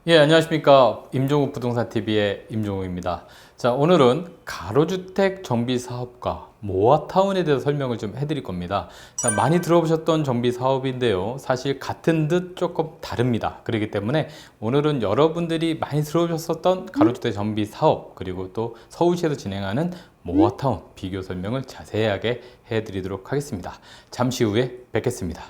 예, 안녕하십니까. 임종욱 부동산TV의 임종욱입니다. 자, 오늘은 가로주택 정비사업과 모아타운에 대해서 설명을 좀 해드릴 겁니다. 자, 많이 들어보셨던 정비사업인데요. 사실 같은 듯 조금 다릅니다. 그렇기 때문에 오늘은 여러분들이 많이 들어보셨던 가로주택 정비사업, 그리고 또 서울시에서 진행하는 모아타운 비교 설명을 자세하게 해드리도록 하겠습니다. 잠시 후에 뵙겠습니다.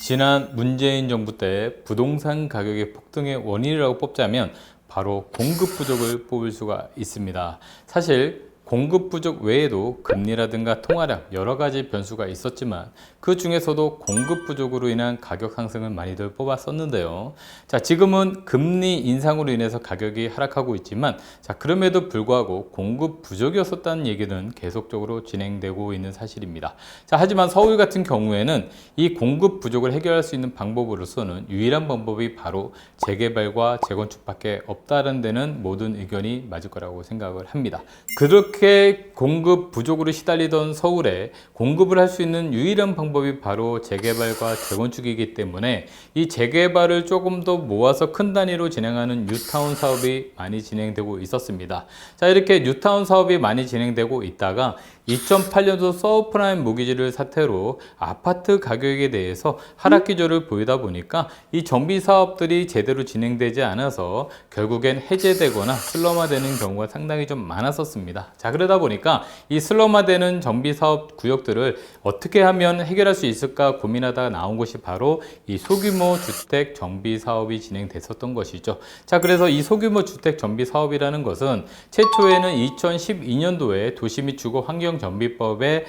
지난 문재인 정부 때 부동산 가격의 폭등의 원인이라고 뽑자면 바로 공급 부족을 뽑을 수가 있습니다. 사실 공급 부족 외에도 금리라든가 통화량 여러 가지 변수가 있었지만 그 중에서도 공급 부족으로 인한 가격 상승을 많이들 뽑았었는데요. 자, 지금은 금리 인상으로 인해서 가격이 하락하고 있지만 자, 그럼에도 불구하고 공급 부족이었었다는 얘기는 계속적으로 진행되고 있는 사실입니다. 자, 하지만 서울 같은 경우에는 이 공급 부족을 해결할 수 있는 방법으로서는 유일한 방법이 바로 재개발과 재건축밖에 없다는 데는 모든 의견이 맞을 거라고 생각을 합니다. 그렇게 공급 부족으로 시달리던 서울에 공급을 할 수 있는 유일한 방법이 바로 재개발과 재건축이기 때문에 이 재개발을 조금 더 모아서 큰 단위로 진행하는 뉴타운 사업이 많이 진행되고 있었습니다. 자, 이렇게 뉴타운 사업이 많이 진행되고 있다가 2008년도 서브프라임 모기지를 사태로 아파트 가격에 대해서 하락 기조를 보이다 보니까 이 정비 사업들이 제대로 진행되지 않아서 결국엔 해제되거나 슬럼화되는 경우가 상당히 좀 많았었습니다. 자, 그러다 보니까 이 슬럼화되는 정비 사업 구역들을 어떻게 하면 해결할 수 있을까 고민하다가 나온 것이 바로 이 소규모 주택 정비 사업이 진행됐었던 것이죠. 자, 그래서 이 소규모 주택 정비 사업이라는 것은 최초에는 2012년도에 도시 및 주거 환경 정비법에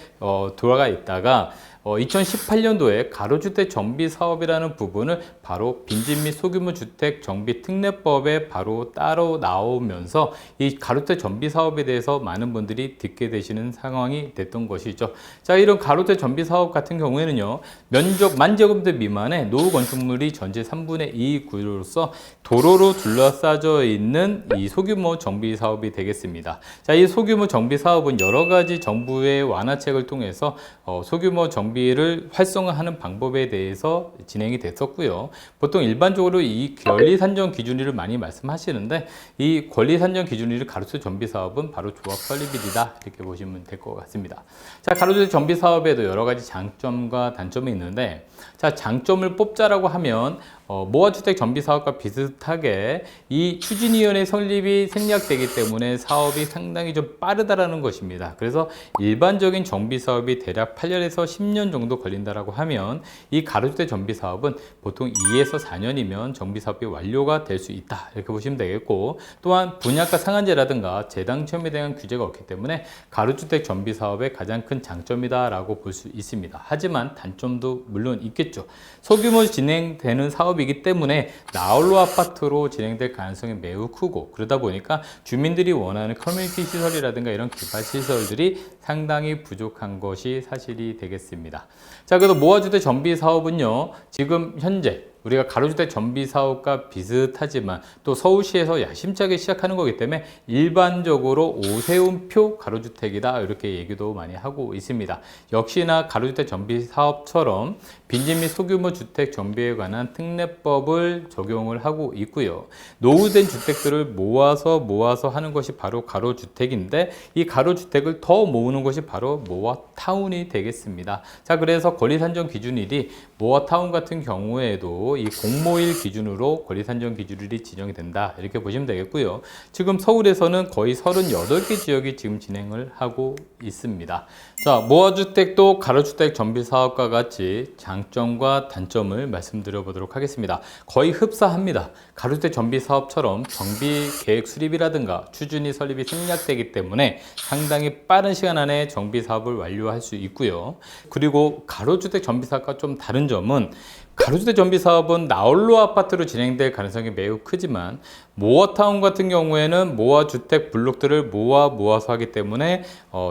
들어가 있다가 2018년도에 가로주택 정비 사업이라는 부분을 바로 빈집 및 소규모 주택 정비 특례법에 바로 따로 나오면서 이 가로주택 정비 사업에 대해서 많은 분들이 듣게 되시는 상황이 됐던 것이죠. 자, 이런 가로주택 정비 사업 같은 경우에는요, 면적 10,000제곱미터 미만의 노후 건축물이 전체 3분의 2 구조로서 도로로 둘러싸져 있는 이 소규모 정비 사업이 되겠습니다. 자, 이 소규모 정비 사업은 여러 가지 정부의 완화책을 통해서 소규모 정비를 활성화하는 방법에 대해서 진행이 됐었고요. 보통 일반적으로 이 권리 산정 기준일을 많이 말씀하시는데 이 권리 산정 기준일을 가로주택 정비 사업은 바로 조합 설립일이다, 이렇게 보시면 될 것 같습니다. 자, 가로주택 정비 사업에도 여러 가지 장점과 단점이 있는데, 자, 장점을 뽑자라고 하면 모아주택 정비 사업과 비슷하게 이 추진위원회 설립이 생략되기 때문에 사업이 상당히 좀 빠르다라는 것입니다. 그래서 일반적인 정비 사업이 대략 8년에서 10년 정도 걸린다라고 하면 이 가로주택 정비 사업은 보통 2에서 4년이면 정비 사업이 완료가 될 수 있다, 이렇게 보시면 되겠고, 또한 분양가 상한제라든가 재당첨에 대한 규제가 없기 때문에 가로주택 정비 사업의 가장 큰 장점이다라고 볼 수 있습니다. 하지만 단점도 물론 있겠죠. 소규모 진행되는 사업이기 때문에 나홀로 아파트로 진행될 가능성이 매우 크고, 그러다 보니까 주민들이 원하는 커뮤니티 시설이라든가 이런 개발 시설들이 상당히 부족한 것이 사실이 되겠습니다. 자, 그래서 모아주택 정비 사업은요, 지금 현재 우리가 가로주택 정비 사업과 비슷하지만 또 서울시에서 야심차게 시작하는 거기 때문에 일반적으로 오세훈표 가로주택이다, 이렇게 얘기도 많이 하고 있습니다. 역시나 가로주택 정비 사업처럼 빈집 및 소규모 주택 정비에 관한 특례법을 적용을 하고 있고요. 노후된 주택들을 모아서 하는 것이 바로 가로주택인데, 이 가로주택을 더 모으는 것이 바로 모아타운이 되겠습니다. 자, 그래서 권리산정 기준일이 모아타운 같은 경우에도 이 공모일 기준으로 권리산정 기준일이 지정이 된다, 이렇게 보시면 되겠고요. 지금 서울에서는 거의 38개 지역이 지금 진행을 하고 있습니다. 자, 모아주택도 가로주택 정비 사업과 같이 장점과 단점을 말씀드려 보도록 하겠습니다. 거의 흡사합니다. 가로주택 정비 사업처럼 정비 계획 수립이라든가 추진위 설립이 생략되기 때문에 상당히 빠른 시간 안에 정비 사업을 완료할 수 있고요. 그리고 가로주택 정비 사업과 좀 다른 점은 가로주택 정비 사업은 나홀로 아파트로 진행될 가능성이 매우 크지만 모아타운 같은 경우에는 모아주택 블록들을 모아서 하기 때문에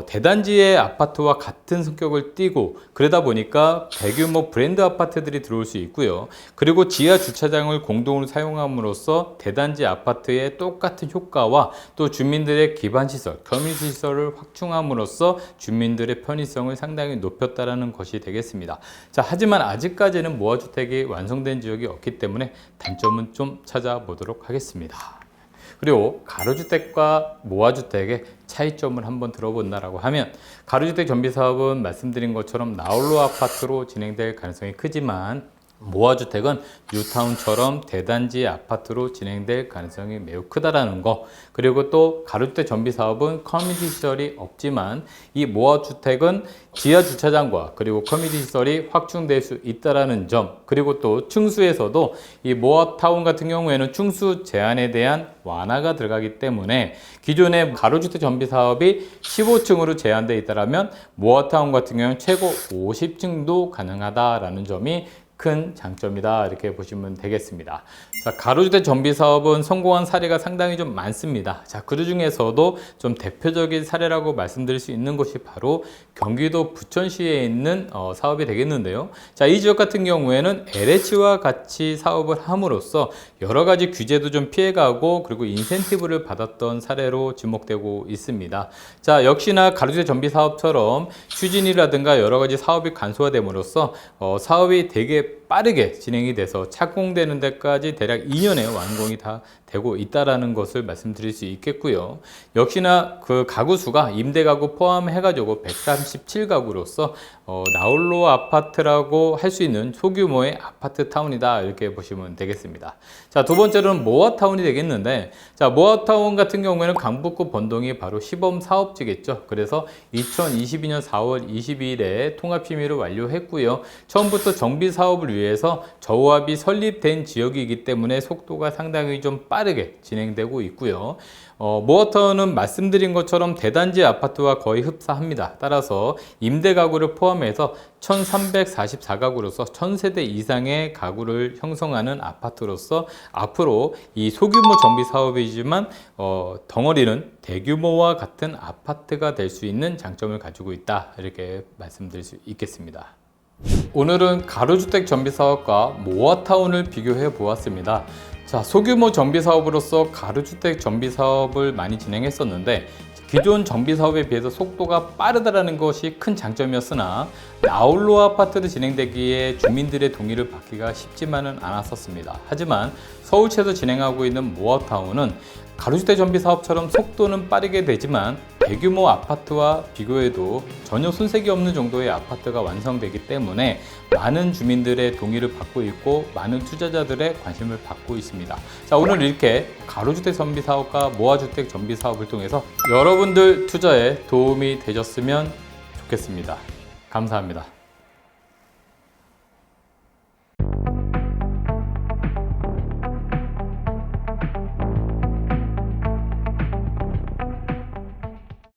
대단지의 아파트와 같은 성격을 띠고, 그러다 보니까 대규모 브랜드 아파트들이 들어올 수 있고요. 그리고 지하 주차장을 공동으로 사용함으로써 대단지 아파트의 똑같은 효과와 또 주민들의 기반시설, 커뮤니티 시설을 확충함으로써 주민들의 편의성을 상당히 높였다는 것이 되겠습니다. 자, 하지만 아직까지는 모아주택이 완성된 지역이 없기 때문에 단점은 좀 찾아보도록 하겠습니다. 그리고 가로주택과 모아주택의 차이점을 한번 들어본다라고 하면, 가로주택 정비사업은 말씀드린 것처럼 나홀로 아파트로 진행될 가능성이 크지만 모아주택은 뉴타운처럼 대단지 아파트로 진행될 가능성이 매우 크다라는 거, 그리고 또 가로주택 정비사업은 커뮤니티 시설이 없지만 이 모아주택은 지하 주차장과 그리고 커뮤니티 시설이 확충될 수 있다라는 점, 그리고 또 층수에서도 이 모아타운 같은 경우에는 층수 제한에 대한 완화가 들어가기 때문에 기존의 가로주택 정비사업이 15층으로 제한되어 있다면 모아타운 같은 경우는 최고 50층도 가능하다라는 점이 큰 장점이다, 이렇게 보시면 되겠습니다. 자, 가로주택 정비 사업은 성공한 사례가 상당히 좀 많습니다. 자, 그 중에서도 좀 대표적인 사례라고 말씀드릴 수 있는 곳이 바로 경기도 부천시에 있는 사업이 되겠는데요. 자, 이 지역 같은 경우에는 LH와 같이 사업을 함으로써 여러 가지 규제도 좀 피해가고, 그리고 인센티브를 받았던 사례로 지목되고 있습니다. 자, 역시나 가로주택 정비 사업처럼 추진이라든가 여러 가지 사업이 간소화됨으로써 사업이 되게 빠르게 진행이 돼서 착공되는 데까지 대략 2년에 완공이 다 되고 있다라는 것을 말씀드릴 수 있겠고요. 역시나 그 가구 수가 임대 가구 포함해가지고 137가구로서 나홀로 아파트라고 할 수 있는 소규모의 아파트 타운이다, 이렇게 보시면 되겠습니다. 자, 두 번째로는 모아타운이 되겠는데, 자, 모아타운 같은 경우에는 강북구 번동이 바로 시범 사업지겠죠. 그래서 2022년 4월 22일에 통합 심의를 완료했고요. 처음부터 정비 사업을 위해서 저우압이 설립된 지역이기 때문에 속도가 상당히 좀 빠르게 진행되고 있고요. 모아타운은 말씀드린 것처럼 대단지 아파트와 거의 흡사합니다. 따라서 임대 가구를 포함해서 1344가구로서 1000세대 이상의 가구를 형성하는 아파트로서 앞으로 이 소규모 정비 사업이지만 덩어리는 대규모와 같은 아파트가 될 수 있는 장점을 가지고 있다, 이렇게 말씀드릴 수 있겠습니다. 오늘은 가로주택 정비 사업과 모아타운을 비교해 보았습니다. 자, 소규모 정비 사업으로서 가로주택 정비 사업을 많이 진행했었는데, 기존 정비 사업에 비해서 속도가 빠르다는 것이 큰 장점이었으나 나홀로 아파트로 진행되기에 주민들의 동의를 받기가 쉽지만은 않았었습니다. 하지만 서울시에서 진행하고 있는 모아타운은 가로주택 정비 사업처럼 속도는 빠르게 되지만 대규모 아파트와 비교해도 전혀 손색이 없는 정도의 아파트가 완성되기 때문에 많은 주민들의 동의를 받고 있고 많은 투자자들의 관심을 받고 있습니다. 자, 오늘 이렇게 가로주택 정비 사업과 모아주택 정비 사업을 통해서 여러분들 투자에 도움이 되셨으면 좋겠습니다. 감사합니다.